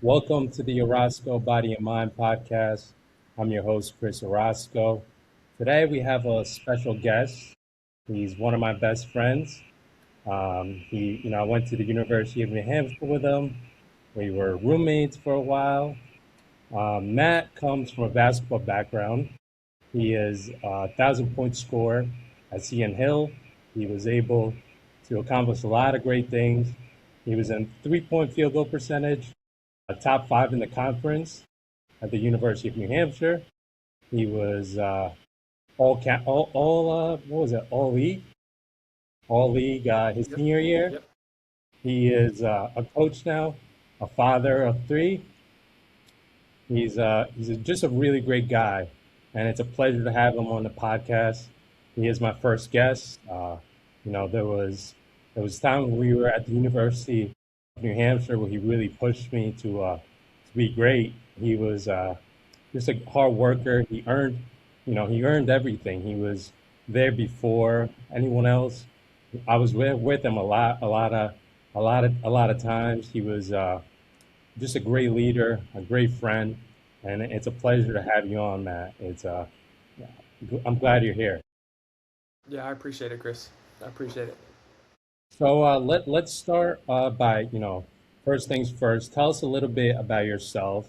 Welcome to the Orozco Body and Mind podcast. I'm your host, Chris Orozco. Today we have a special guest. He's one of my best friends. I went to the University of New Hampshire with him. We were roommates for a while. Matt comes from a basketball background. He is a 1,000 point scorer at CN Hill. He was able to accomplish a lot of great things. He was in 3-point field goal percentage, top five in the conference at the University of New Hampshire. He was what was it, all league his Yep. senior year. Yep. He is a coach now, a father of three. Just a really great guy, and it's a pleasure to have him on the podcast. He is my first guest. There was time when we were at the University of New Hampshire where he really pushed me to be great. He was just a hard worker. He earned everything. He was there before anyone else. I was with him a lot of times. He was just a great leader, a great friend, and it's a pleasure to have you on, Matt. I'm glad you're here. Yeah, I appreciate it, Chris. I appreciate it. So let's start by first things first. Tell us a little bit about yourself.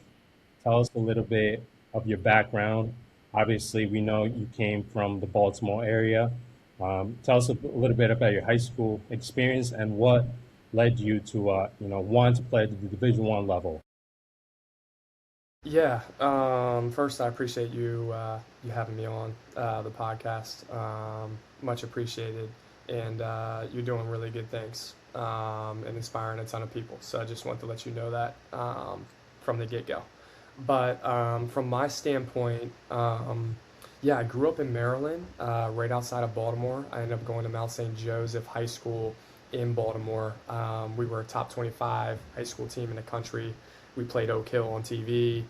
Tell us a little bit of your background. Obviously, we know you came from the Baltimore area. Tell us a little bit about your high school experience and what led you to want to play at the Division I level. Yeah. First, I appreciate you having me on the podcast. Much appreciated, and you're doing really good things and inspiring a ton of people. So I just want to let you know that from the get go. But from my standpoint, yeah, I grew up in Maryland, right outside of Baltimore. I ended up going to Mount St. Joseph High School in Baltimore. We were a top 25 high school team in the country. We played Oak Hill on TV.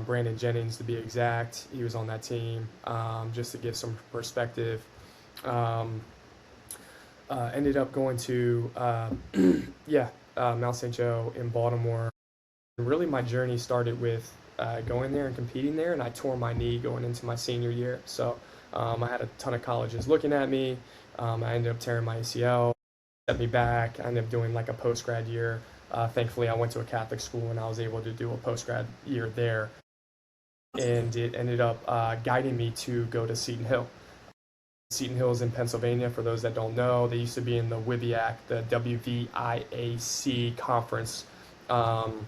Brandon Jennings, to be exact, he was on that team. Just to give some perspective, um, ended up going to yeah, Mount St. Joe in Baltimore. Really, my journey started with going there and competing there, and I tore my knee going into my senior year. So I had a ton of colleges looking at me. I ended up tearing my ACL, set me back. I ended up doing like a post grad year. Thankfully, I went to a Catholic school and I was able to do a post grad year there, and it ended up guiding me to go to Seton Hill. Seton Hill is in Pennsylvania. For those that don't know, they used to be in the WIVIAC, the WVIAC conference, um,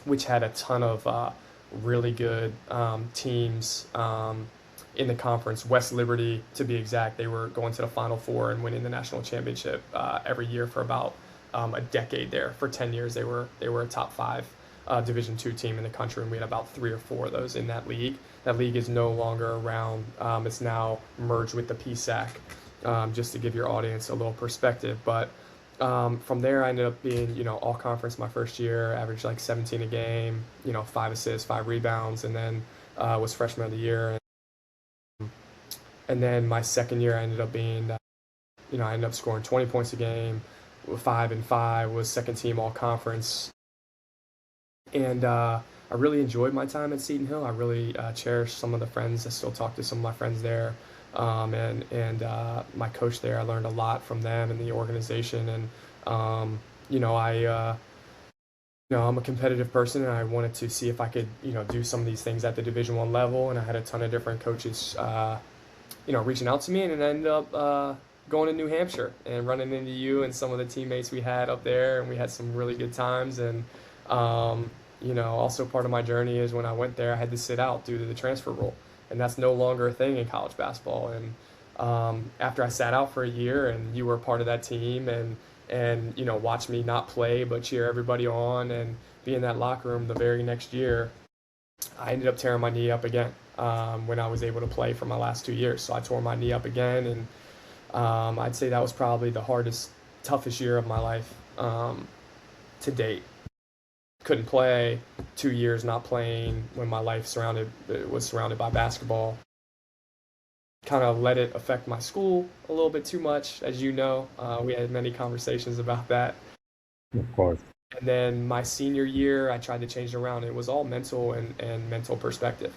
which had a ton of really good teams in the conference. West Liberty, to be exact, they were going to the Final Four and winning the national championship every year for about a decade there. For 10 years, they were a top five Division II team in the country, and we had about three or four of those in that league. That league is no longer around. It's now merged with the PSAC, just to give your audience a little perspective. But from there, I ended up being, all conference my first year, averaged like 17 a game, 5 assists, 5 rebounds, and then was freshman of the year. And then my second year, I ended up being, I ended up scoring 20 points a game, 5 and 5, was second team all conference. And I really enjoyed my time at Seton Hill. I really cherished some of the friends. I still talk to some of my friends there. And my coach there, I learned a lot from them and the organization. And I'm a competitive person, and I wanted to see if I could, do some of these things at the Division I level. And I had a ton of different coaches, reaching out to me, and it ended up going to New Hampshire and running into you and some of the teammates we had up there, and we had some really good times. And also part of my journey is when I went there, I had to sit out due to the transfer rule, and that's no longer a thing in college basketball. And after I sat out for a year, and you were a part of that team, and watch me not play but cheer everybody on and be in that locker room the very next year, I ended up tearing my knee up again when I was able to play for my last 2 years. So I tore my knee up again, and I'd say that was probably the hardest, toughest year of my life to date. Couldn't play, 2 years not playing when my life was surrounded by basketball. Kind of let it affect my school a little bit too much, as you know. We had many conversations about that. Of course. And then my senior year, I tried to change it around. It was all mental and mental perspective.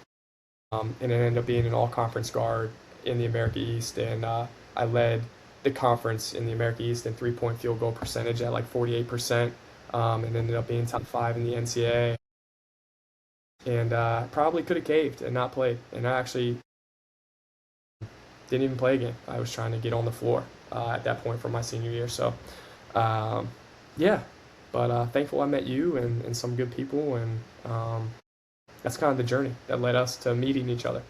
And it ended up being an all conference guard in the America East. And I led the conference in the America East in 3-point field goal percentage at like 48%, and ended up being top five in the NCAA. And probably could have caved and not played. And I actually didn't even play a game. I was trying to get on the floor at that point for my senior year. So, um, yeah. But thankful I met you and some good people. And that's kind of the journey that led us to meeting each other.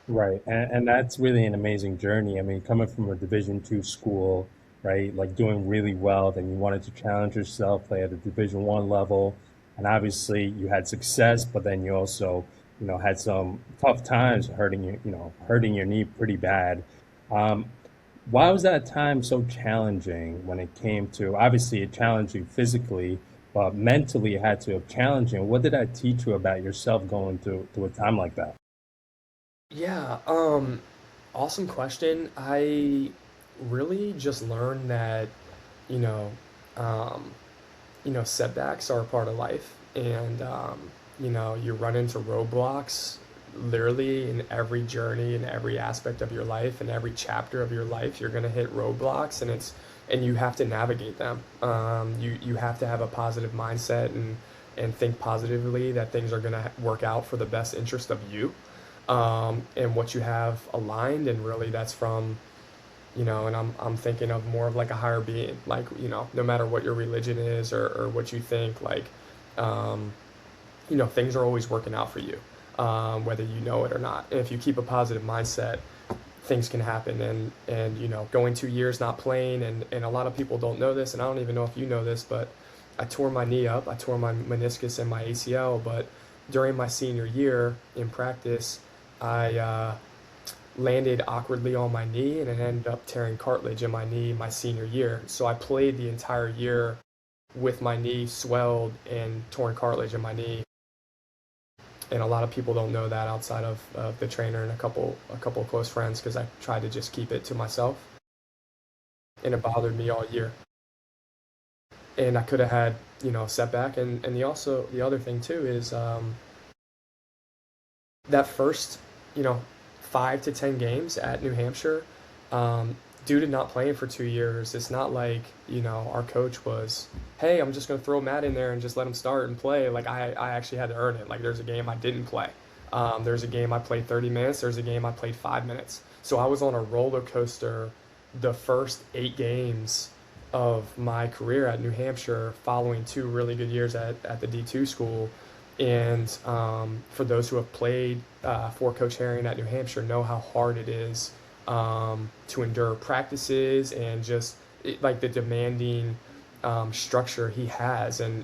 Right, and that's really an amazing journey. I mean, coming from a Division II school, right, like doing really well, then you wanted to challenge yourself, play at a Division I level, and obviously you had success, but then you also, had some tough times hurting your knee pretty bad. Um, why was that time so challenging when it came to, obviously it challenged you physically, but mentally it had to have challenged you. What did that teach you about yourself going through a time like that? Yeah, awesome question. I really just learned that, you know, um, setbacks are a part of life, and you run into roadblocks literally in every journey, in every aspect of your life, in every chapter of your life. You're gonna hit roadblocks, and you have to navigate them. You have to have a positive mindset and think positively that things are gonna work out for the best interest of you, and what you have aligned, and really that's from and I'm thinking of more of like a higher being, like no matter what your religion is or what you think, like um, things are always working out for you, whether you know it or not. And if you keep a positive mindset, things can happen. And going 2 years not playing, and a lot of people don't know this, and I don't even know if you know this, but I tore my knee up. I tore my meniscus and my ACL, but during my senior year in practice, I landed awkwardly on my knee, and it ended up tearing cartilage in my knee my senior year. So I played the entire year with my knee swelled and torn cartilage in my knee. And a lot of people don't know that outside of the trainer and a couple of close friends, because I tried to just keep it to myself, and it bothered me all year. And I could have had a setback. And the other thing too is that first, you know, 5 to 10 games at New Hampshire, um, due to not playing for 2 years, it's not like, our coach was, hey, I'm just going to throw Matt in there and just let him start and play. Like, I actually had to earn it. Like, there's a game I didn't play. There's a game I played 30 minutes. There's a game I played 5 minutes. So I was on a roller coaster the first 8 games of my career at New Hampshire, following 2 really good years at the D2 school. And for those who have played for Coach Herring at New Hampshire, know how hard it is to endure practices, and just like the demanding structure he has, and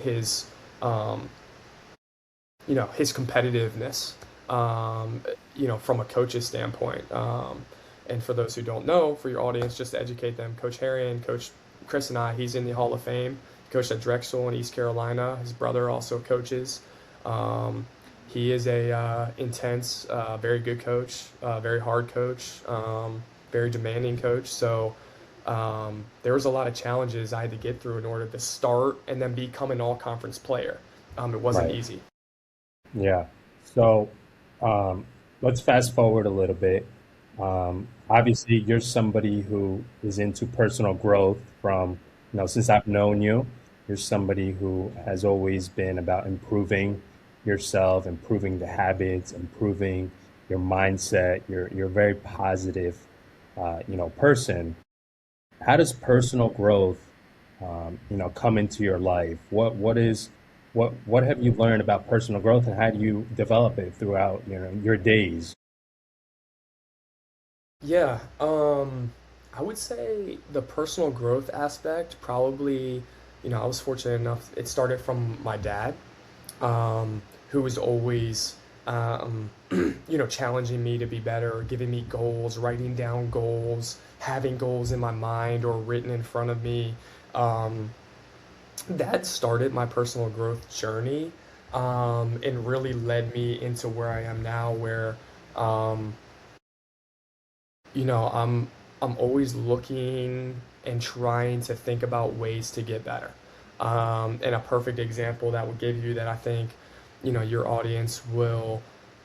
his um, his competitiveness, from a coach's standpoint. And for those who don't know, for your audience, just to educate them, Coach Harry and Coach Chris and he's in the Hall of Fame. He coached at Drexel in East Carolina. His brother also coaches. Um, he is a intense, very good coach, very hard coach, very demanding coach. So there was a lot of challenges I had to get through in order to start and then become an all-conference player. It wasn't Right. easy. Yeah. So um, let's fast forward a little bit. Obviously, you're somebody who is into personal growth from, since I've known you, you're somebody who has always been about improving yourself, improving the habits, improving your mindset. You're a very positive, person. How does personal growth, come into your life? What have you learned about personal growth, and how do you develop it throughout, your days? Yeah, I would say the personal growth aspect probably, I was fortunate enough, it started from my dad, who was always, challenging me to be better, giving me goals, writing down goals, having goals in my mind or written in front of me. Um, that started my personal growth journey, and really led me into where I am now, where, um, I'm always looking and trying to think about ways to get better. And a perfect example that would give you that I think, your audience will,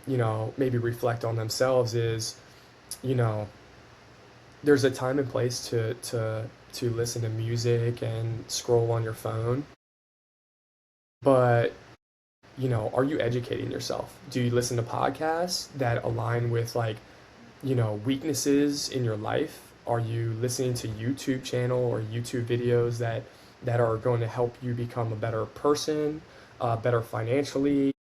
maybe reflect on themselves is, you know, there's a time and place to listen to music and scroll on your phone, but are you educating yourself? Do you listen to podcasts that align with like, weaknesses in your life? Are you listening to YouTube channel or YouTube videos that are going to help you become a better person, better financially,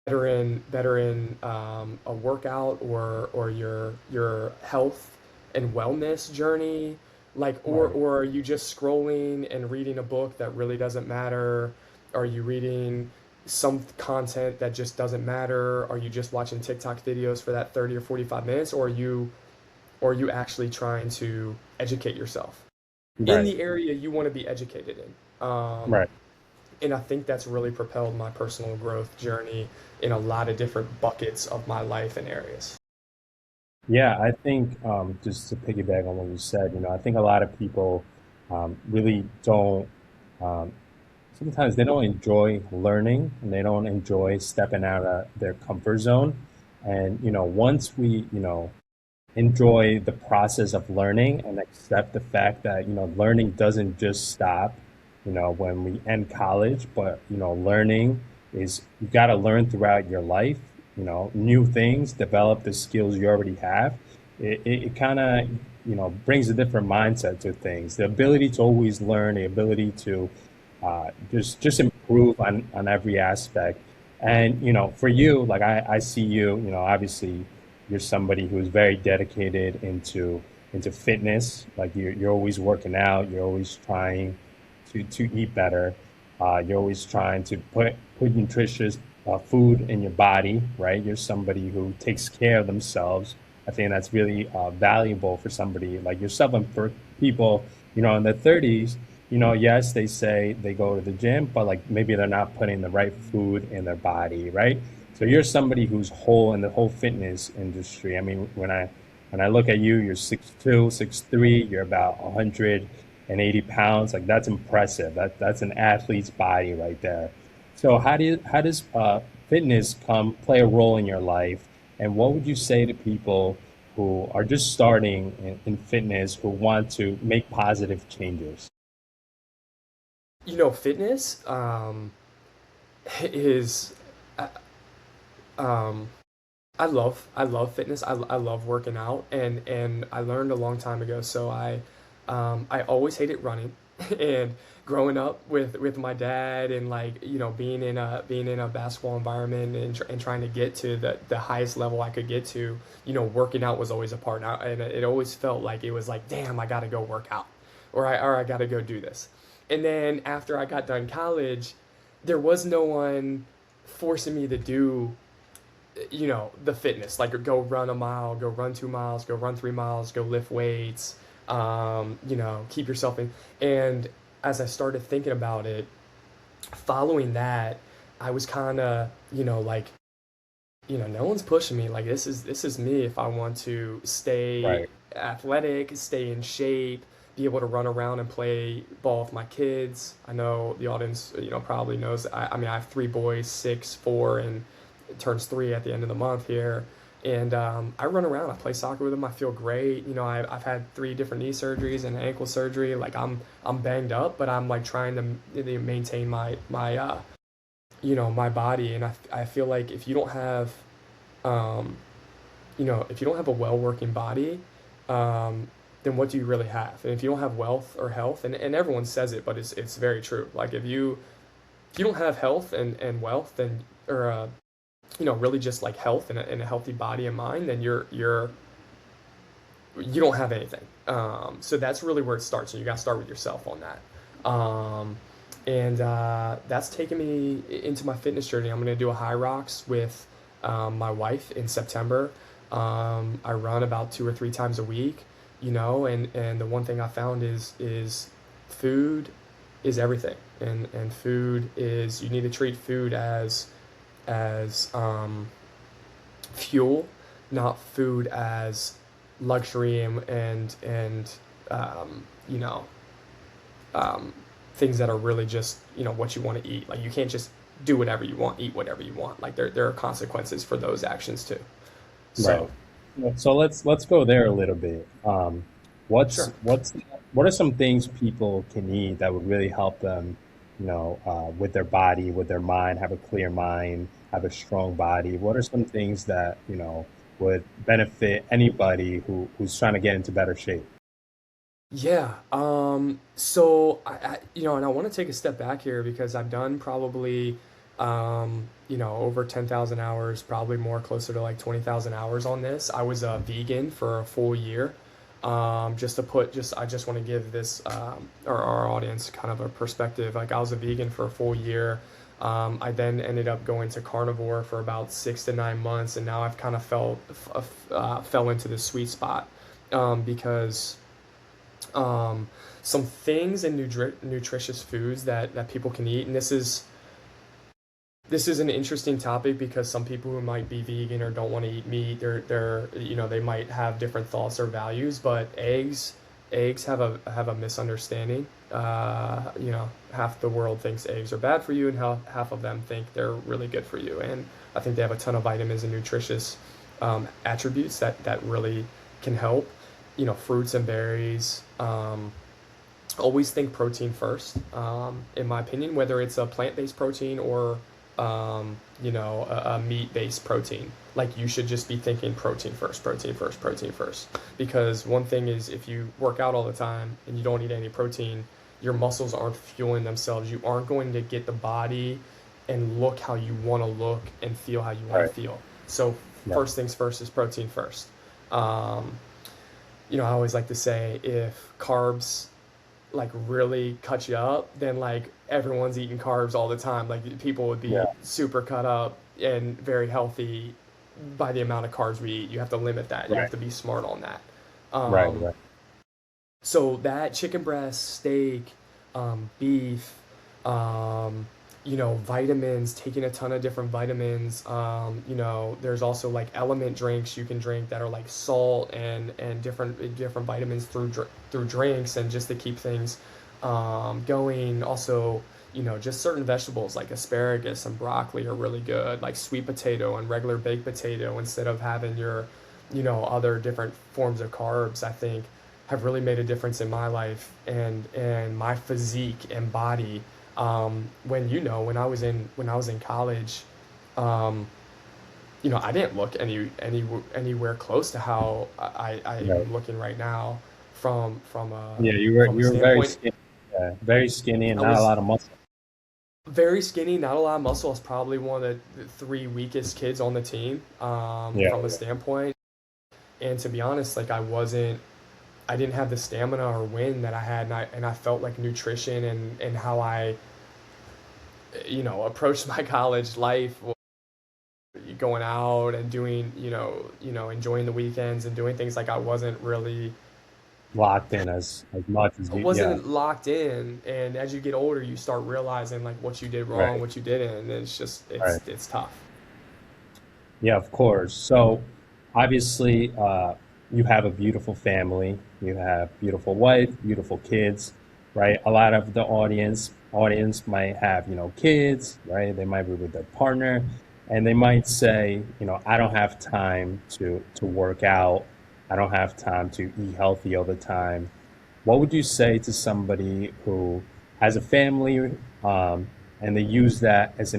better in a workout or your health and wellness journey? Like, Right. or are you just scrolling and reading a book that really doesn't matter? Are you reading some content that just doesn't matter? Are you just watching TikTok videos for that 30 or 45 minutes? Or are you actually trying to educate yourself in Right. the area you want to be educated in? Right. And I think that's really propelled my personal growth journey in a lot of different buckets of my life and areas. Yeah, I think just to piggyback on what you said, I think a lot of people really don't. Um, Sometimes they don't enjoy learning and they don't enjoy stepping out of their comfort zone. And once we enjoy the process of learning and accept the fact that learning doesn't just stop when we end college, but learning is, you got to learn throughout your life, new things, develop the skills you already have. It kind of brings a different mindset to things, the ability to always learn, the ability to just improve on every aspect. And for you, like I see you, obviously you're somebody who's very dedicated into fitness. Like you're always working out. You're always trying to eat better. You're always trying to put nutritious food in your body. Right. You're somebody who takes care of themselves. I think that's really valuable for somebody like yourself, and for people in their 30s. Yes, they say they go to the gym, but like maybe they're not putting the right food in their body, right? So you're somebody who's whole in the whole fitness industry. I mean, when I look at you, you're 6'2", 6'3", you're about 180 pounds. Like that's impressive. That's an athlete's body right there. So how does fitness play a role in your life? And what would you say to people who are just starting in fitness, who want to make positive changes? Fitness is uh, um, I love fitness. I love working out, and I learned a long time ago. So I always hated running, and growing up with my dad and like being in a basketball environment and trying to get to the highest level I could get to, working out was always a part. And it always felt like it was like, damn, I got to go work out, or I got to go do this. And then after I got done college, there was no one forcing me to do the fitness, like go run a mile, go run 2 miles, go run 3 miles, go lift weights, keep yourself in. And as I started thinking about it, following that, I was kind of, like, no one's pushing me. Like this is me if I want to stay Right. athletic, stay in shape, be able to run around and play ball with my kids. I know the audience, probably knows. I mean, I have three boys, 6, 4, and it turns 3 at the end of the month here. And I run around. I play soccer with them. I feel great. I've had 3 different knee surgeries and ankle surgery. Like I'm banged up, but I'm like trying to maintain my body. And I feel like um, if you don't have a well working body, um, then what do you really have? And if you don't have wealth or health, and everyone says it, but it's very true. Like if you don't have health and wealth, then or really just like health and a healthy body and mind, then you don't have anything. So that's really where it starts. And you got to start with yourself on that. And that's taken me into my fitness journey. I'm going to do a high rocks with my wife in September. I run about 2 or 3 times a week, and the one thing I found is food is everything, and food is, you need to treat food as fuel, not food as luxury and um, you know um, things that are really just, what you want to eat. Like you can't just do whatever you want, eat whatever you want. Like there are consequences for those actions too. Right. So So let's go there a little bit. sure. What are some things people can eat that would really help them, with their body, with their mind, have a clear mind, have a strong body? What are some things that, would benefit anybody who's trying to get into better shape? Yeah. So and I want to take a step back here because I've done probably, over 10,000 hours, probably more closer to like 20,000 hours on this. I was a vegan for a full year. I just want to give this, our audience kind of a perspective. Like I was a vegan for a full year. I then ended up going to carnivore for about 6 to 9 months, and now I've kind of fell into the sweet spot, because um, some things in nutritious foods that people can eat. And this is an interesting topic because some people who might be vegan or don't want to eat meat, they might have different thoughts or values. But eggs have a misunderstanding. Half the world thinks eggs are bad for you, and half of them think they're really good for you. And I think they have a ton of vitamins and nutritious, attributes that really can help. Fruits and berries. Always think protein first, in my opinion, whether it's a plant-based protein or, a meat-based protein. Like you should just be thinking protein first, protein first, protein first. Because one thing is, if you work out all the time and you don't eat any protein, your muscles aren't fueling themselves. You aren't going to get the body and look how you want to look and feel how you want to Right. feel. So Yeah. first things first is protein first. Um, I always like to say if carbs like really cut you up, then like everyone's eating carbs all the time. Like people would be Yeah. super cut up and very healthy by the amount of carbs we eat. You have to limit that. You have Right. to be smart on that. Right. Um, Right. so that chicken breast, steak, beef, um, vitamins, taking a ton of different vitamins. There's also like element drinks you can drink that are like salt and different vitamins through drinks, and just to keep things, going. Also, just certain vegetables like asparagus and broccoli are really good, like sweet potato and regular baked potato instead of having your, other different forms of carbs. I think have really made a difference in my life and my physique and body. When I was in college, um, I didn't look anywhere close to how I Right. am looking right now from a Yeah. from a You were very standpoint. skinny. Yeah. Very skinny and I not a was lot of muscle. very skinny, not a lot of muscle. I was probably one of the three weakest kids on the team, Yeah. from a standpoint. And to be honest, like I didn't have the stamina or wind that I had, and I felt like nutrition and how I, approached my college life, going out and doing, enjoying the weekends and doing things, like I Locked in as much as you. Yeah. wasn't locked in. And as you get older, you start realizing like what you did wrong, Right. what you didn't, and it's just Right. it's tough. Yeah, of course. So obviously, you have a beautiful family. You have beautiful wife, beautiful kids, right? A lot of the audience might have, kids, right? They might be with their partner, and they might say, I don't have time to work out. I don't have time to eat healthy all the time. What would you say to somebody who has a family, and they use that as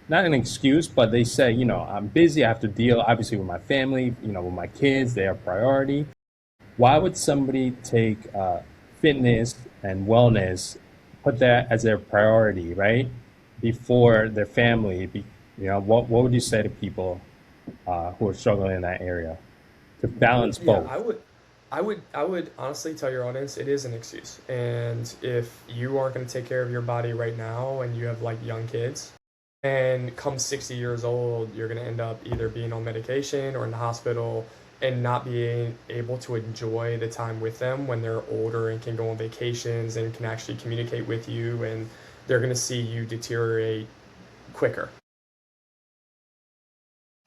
not an excuse, but they say, I'm busy. I have to deal obviously with my family, with my kids. They are priority. Why would somebody take fitness and wellness, put that as their priority, right, before their family? What would you say to people who are struggling in that area to balance Yeah, both? I would honestly tell your audience it is an excuse. And if you aren't going to take care of your body right now and you have like young kids, and come 60 years old, you're going to end up either being on medication or in the hospital and not being able to enjoy the time with them when they're older and can go on vacations and can actually communicate with you, and they're going to see you deteriorate quicker.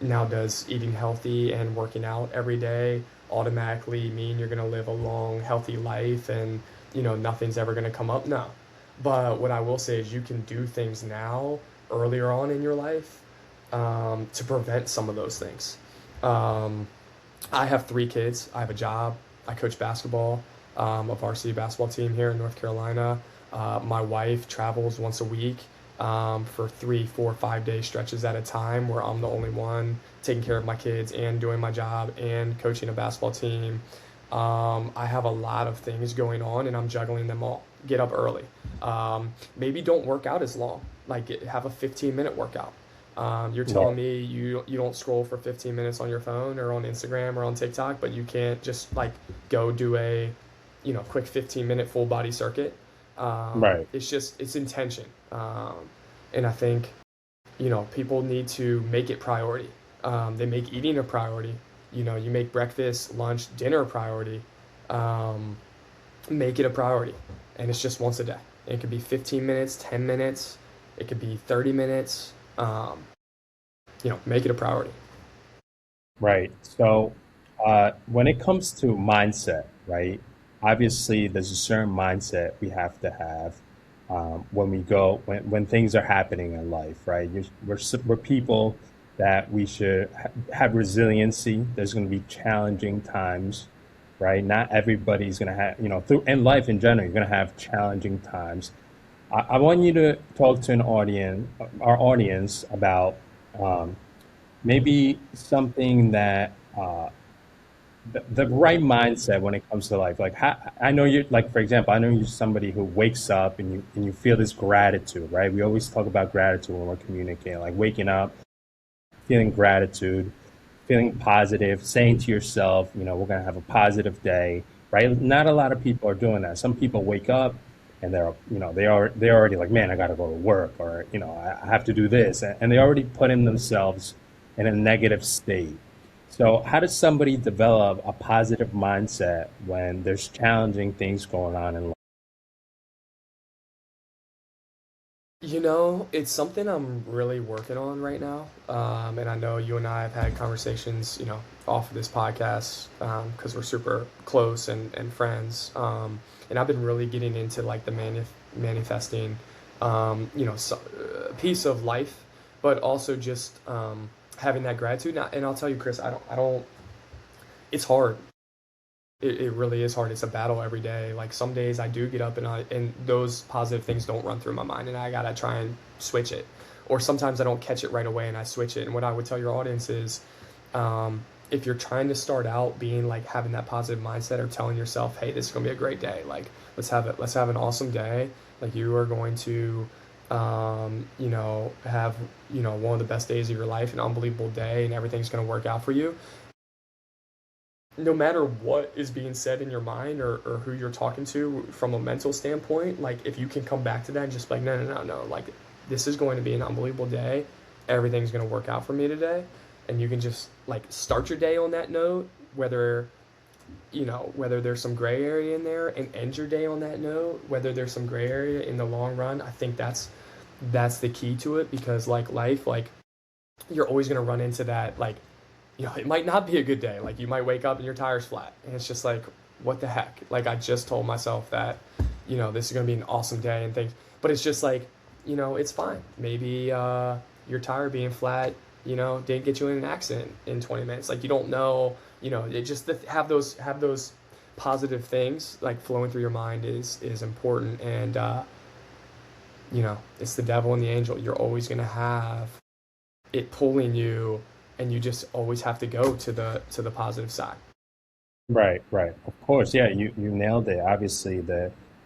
Now, does eating healthy and working out every day automatically mean you're going to live a long, healthy life and, nothing's ever going to come up? No. But what I will say is you can do things now, earlier on in your life, to prevent some of those things. Um, I have 3 kids. I have a job. I coach basketball, a varsity basketball team here in North Carolina. My wife travels once a week for 3, 4, 5 day stretches at a time where I'm the only one taking care of my kids and doing my job and coaching a basketball team. I have a lot of things going on and I'm juggling them all. Get up early. Maybe don't work out as long. Like have a 15-minute workout. You're telling Right. me you don't scroll for 15 minutes on your phone or on Instagram or on TikTok, but you can't just like go do a quick 15-minute full body circuit. Right. It's intention, and I think people need to make it priority. They make eating a priority. You make breakfast, lunch, dinner a priority. Um, Make it a priority, and it's just once a day. It could be 15 minutes, 10 minutes, it could be 30 minutes. Make it a priority. Right. So, when it comes to mindset, right? Obviously, there's a certain mindset we have to have when we go when things are happening in life, right? We're people that we should have resiliency. There's going to be challenging times, right? Not everybody's going to have, through in life in general, you're going to have challenging times. I want you to talk to our audience about um, maybe something that the right mindset when it comes to life. Like how, I know you, like for example, I know you're somebody who wakes up and you feel this gratitude, right? We always talk about gratitude when we're communicating, like waking up, feeling gratitude, feeling positive, saying to yourself, we're gonna have a positive day, right? Not a lot of people are doing that. Some people wake up and they're already like, man, I gotta go to work, or I have to do this, and they already put in themselves in a negative state. So how does somebody develop a positive mindset when there's challenging things going on in life? It's something I'm really working on right now. And I know you and I have had conversations, off of this podcast, because we're super close and friends. And I've been really getting into like the manifesting, piece of life, but also just having that gratitude. And I'll tell you, Chris, it's hard. It really is hard. It's a battle every day. Like some days I do get up and those positive things don't run through my mind and I gotta try and switch it. Or sometimes I don't catch it right away and I switch it. And what I would tell your audience is, if you're trying to start out being like having that positive mindset or telling yourself, hey, this is gonna be a great day. Like let's have an awesome day. Like you are going to, have one of the best days of your life, an unbelievable day, and everything's gonna work out for you. No matter what is being said in your mind or who you're talking to from a mental standpoint, like if you can come back to that and just be like, no, no, no, no, like this is going to be an unbelievable day. Everything's going to work out for me today. And you can just like start your day on that note, whether there's some gray area in there, and end your day on that note, whether there's some gray area in the long run. I think that's the key to it, because like life, like you're always going to run into that, like it might not be a good day. Like you might wake up and your tire's flat, and it's just like, what the heck? Like I just told myself that, this is gonna be an awesome day and things, but it's just like, it's fine. Maybe your tire being flat, didn't get you in an accident in 20 minutes. Like you don't know, it just have those positive things like flowing through your mind is important, and it's the devil and the angel. You're always gonna have it pulling you, and you just always have to go to the positive side. Right, right. Of course, yeah, you nailed it. Obviously,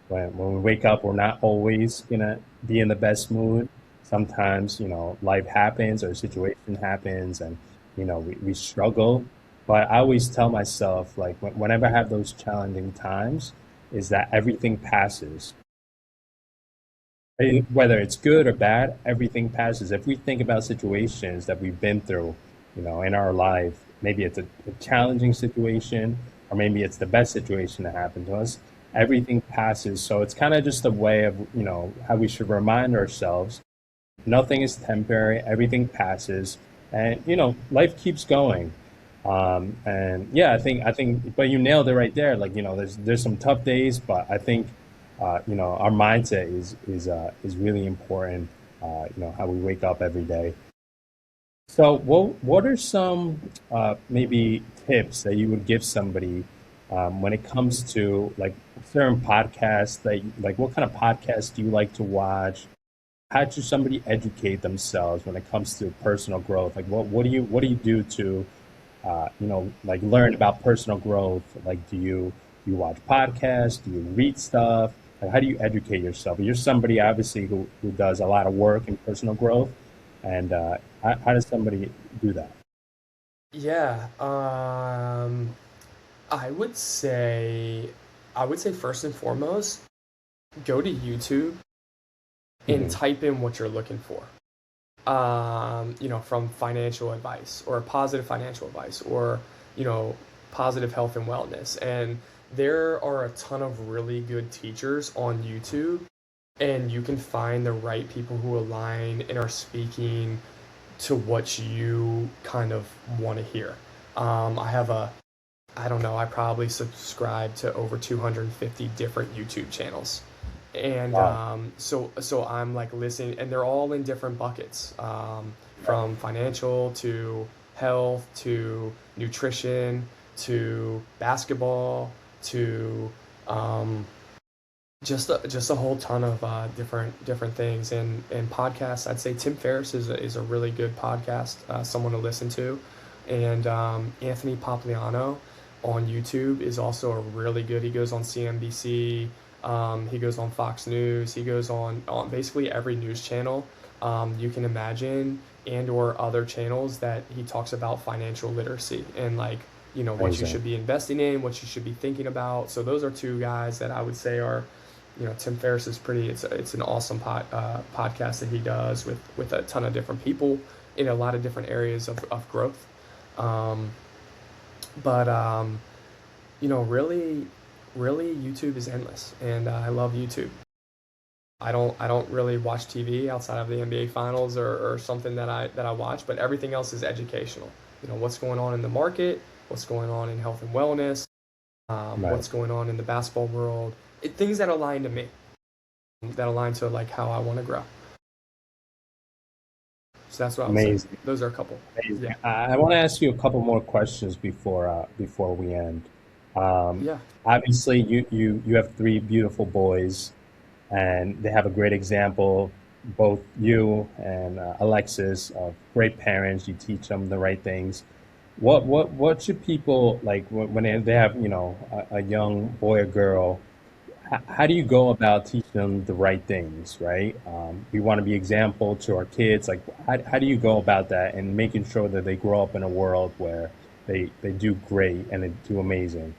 when we wake up, we're not always gonna be in the best mood. Sometimes, life happens or a situation happens, and we struggle. But I always tell myself, like, whenever I have those challenging times, is that everything passes. Whether it's good or bad, everything passes. If we think about situations that we've been through, in our life, maybe it's a challenging situation, or maybe it's the best situation that happened to us. Everything passes. So it's kind of just a way of, how we should remind ourselves nothing is temporary, everything passes, and, life keeps going. And yeah, I think, but you nailed it right there. Like, there's some tough days, but I think our mindset is really important. How we wake up every day. So, what are some maybe tips that you would give somebody when it comes to like certain podcasts like what kind of podcasts do you like to watch? How should somebody educate themselves when it comes to personal growth? Like what do you do to like learn about personal growth? Like do you watch podcasts? Do you read stuff? Like how do you educate yourself? You're somebody obviously who does a lot of work in personal growth, and how does somebody do that? Yeah, I would say, I would say first and foremost, go to YouTube and Hmm. type in what you're looking for. From financial advice or positive financial advice or, you know, positive health and wellness. And there are a ton of really good teachers on YouTube, and you can find the right people who align and are speaking to what you kind of want to hear. I don't know, I probably subscribe to over 250 different YouTube channels. And Wow. so I'm like listening, and they're all in different buckets, Right. from financial to health to nutrition to basketball to um, just a whole ton of different things. And podcasts, I'd say Tim Ferriss is a really good podcast, someone to listen to, and Anthony Papliano on YouTube is also a really good. He goes on CNBC, he goes on Fox News, he goes on basically every news channel you can imagine, and or other channels that he talks about financial literacy and like, what you Amazing. should be investing in, what you should be thinking about. So those are two guys that I would say are, Tim Ferriss is pretty. It's an awesome podcast that he does with a ton of different people in a lot of different areas of growth. Um, but really, really, YouTube is endless, and I love YouTube. I don't really watch TV outside of the NBA Finals or something that I watch, but everything else is educational. What's going on in the market, what's going on in health and wellness, Right. what's going on in the basketball world, things that align to me, that align to like how I want to grow. So that's what I would say. Amazing. Those are a couple. Amazing. Yeah. I want to ask you a couple more questions before we end. Um, Yeah. Obviously, you have three beautiful boys, and they have a great example. Both you and Alexis of great parents. You teach them the right things. What should people like when they have a young boy or girl? How do you go about teaching them the right things, right? We want to be example to our kids. Like, how do you go about that and making sure that they grow up in a world where they do great and they do amazing?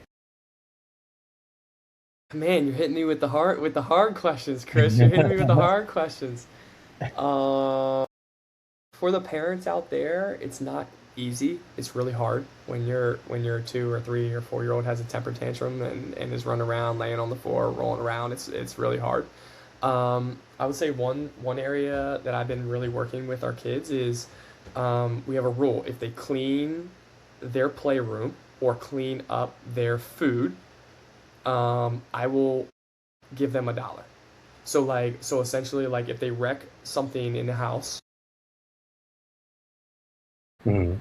Man, you're hitting me with the hard questions, Chris. You're hitting me with the hard questions. Um, for the parents out there, it's not easy. It's really hard when your 2 or 3 or 4 year old has a temper tantrum and is running around, laying on the floor, rolling around. It's really hard. I would say one area that I've been really working with our kids is, we have a rule. If they clean their playroom or clean up their food, I will give them $1. So essentially, like if they wreck something in the house, Mhm.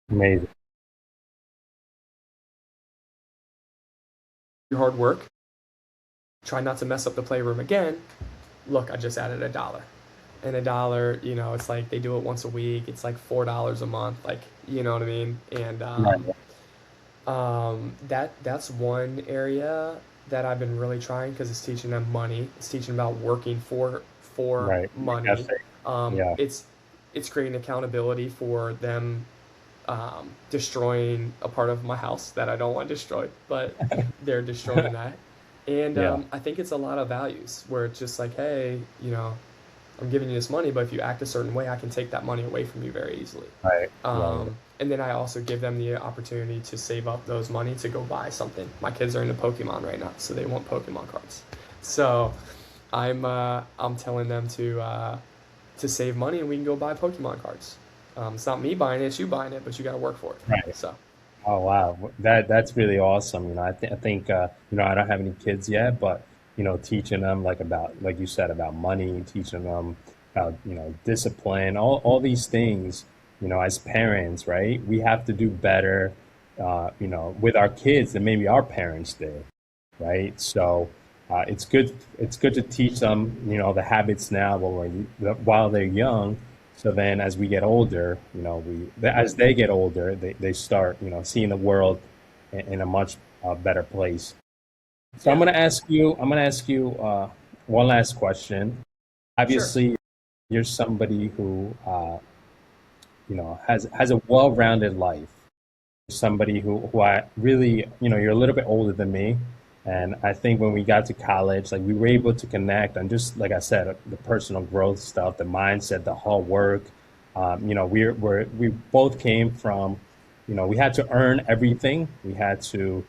Amazing. your hard work, try not to mess up the playroom again. Look, I just added $1. And $1, it's like they do it once a week. It's like $4 a month. Like, you know what I mean? And Right. that's one area that I've been really trying because it's teaching them money. It's teaching about working for Right. Work money. ethic. Um, Yeah. it's it's creating accountability for them, destroying a part of my house that I don't want destroyed, but they're destroying that. And Yeah. I think it's a lot of values where it's just like, hey, I'm giving you this money, but if you act a certain way, I can take that money away from you very easily. Right. Right. And then I also give them the opportunity to save up those money to go buy something. My kids are into Pokemon right now, so they want Pokemon cards. So I'm telling them to save money and we can go buy Pokemon cards. It's not me buying it; it's you buying it, but you got to work for it. Right. So Oh wow, that's really awesome. I think I don't have any kids yet, but teaching them like about like you said about money, teaching them about discipline, all these things. As parents, right? We have to do better, with our kids than maybe our parents did, right? So it's good. It's good to teach them, the habits now while they're young. So then, as we get older, as they get older, they start, seeing the world in a much better place. So yeah, I'm gonna ask you one last question. sure. Obviously, you're somebody who, has a well-rounded life, somebody who I really, you're a little bit older than me. And I think when we got to college, like we were able to connect on just, like I said, the personal growth stuff, the mindset, the hard work. We both came from, we had to earn everything. We had to,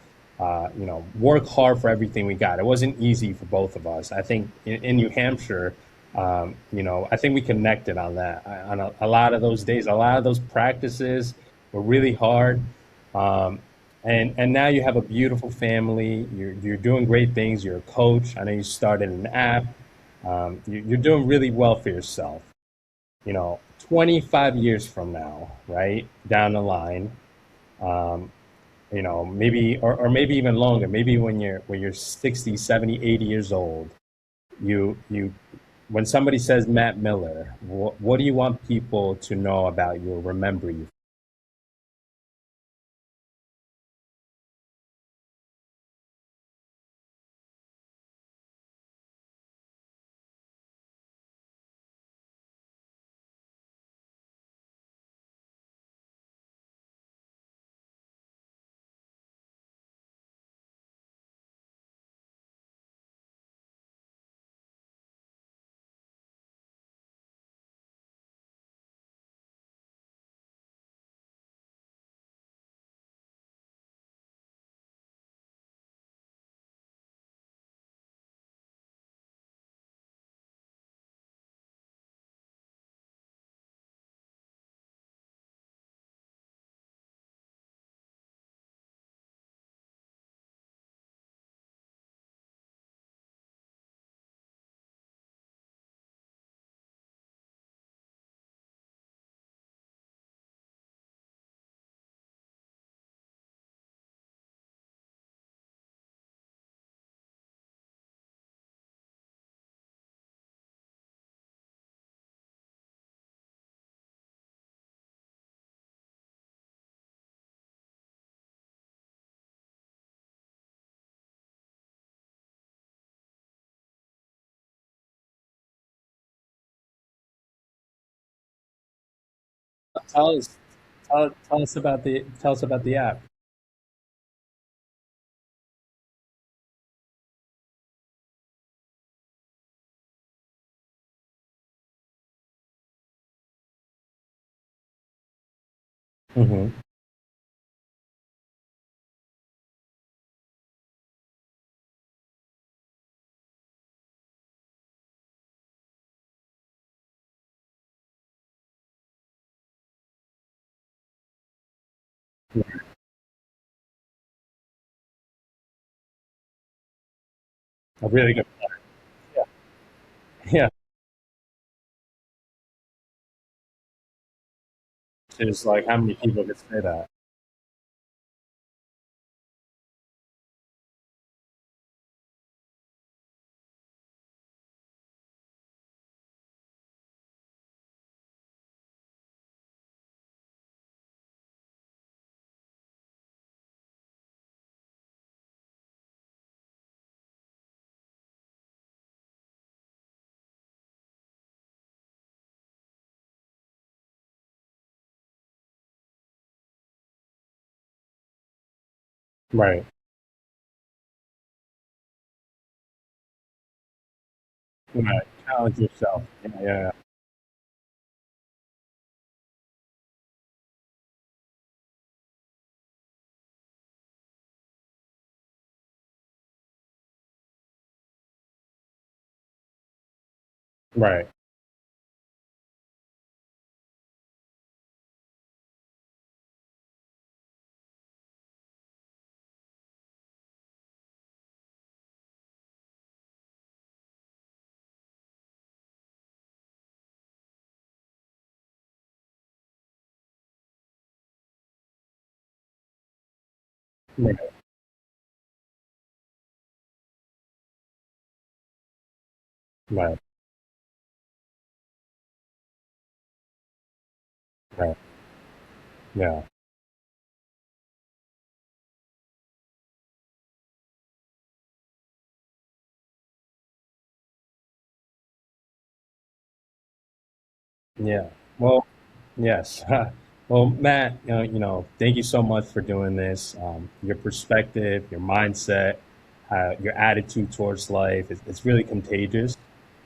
work hard for everything we got. It wasn't easy for both of us. I think in New Hampshire, I think we connected on that, on a lot of those days, a lot of those practices were really hard. um, and now you have a beautiful family. You're doing great things. You're a coach. I know you started an app. You're doing really well for yourself. 25 years from now, right down the line, um, maybe or maybe even longer. Maybe when you're 60, 70, 80 years old, you when somebody says Matt Miller, what do you want people to know about you or remember you? Tell us, tell us about the app. Hmm. A really good. Yeah. Yeah. It's like how many people could say that? Right. Right. Challenge yourself. Yeah. Yeah. Right. Right, right, right. Yeah, yeah. Well, yes. Well, Matt, thank you so much for doing this. Your perspective, your mindset, your attitude towards life, it's really contagious.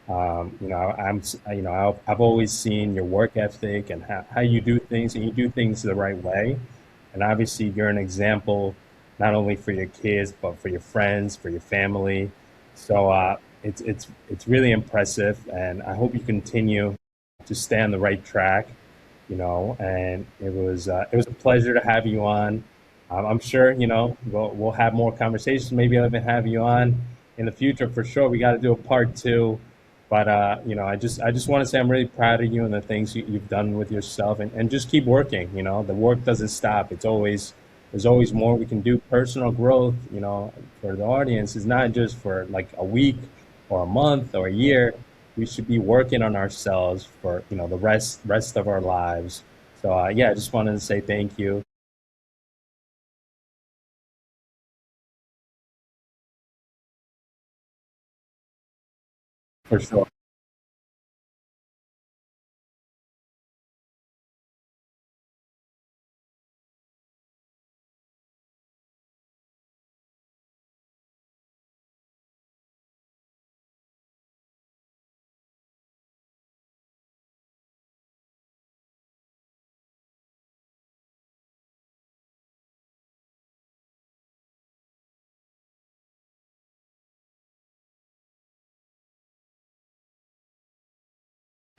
I've always seen your work ethic and how you do things, and you do things the right way. And obviously, you're an example not only for your kids, but for your friends, for your family. So it's really impressive, and I hope you continue to stay on the right track. And it was a pleasure to have you on. I'm sure we'll have more conversations. Maybe I'll even have you on in the future for sure. We got to do a part two. But I just want to say I'm really proud of you and the things you've done with yourself, and just keep working. The work doesn't stop. There's always more we can do. Personal growth, for the audience is not just for like a week or a month or a year. We should be working on ourselves for the rest of our lives. So yeah, I just wanted to say thank you for sure.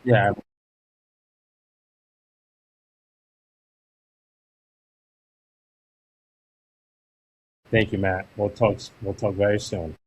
Yeah, thank you, Matt. We'll talk very soon.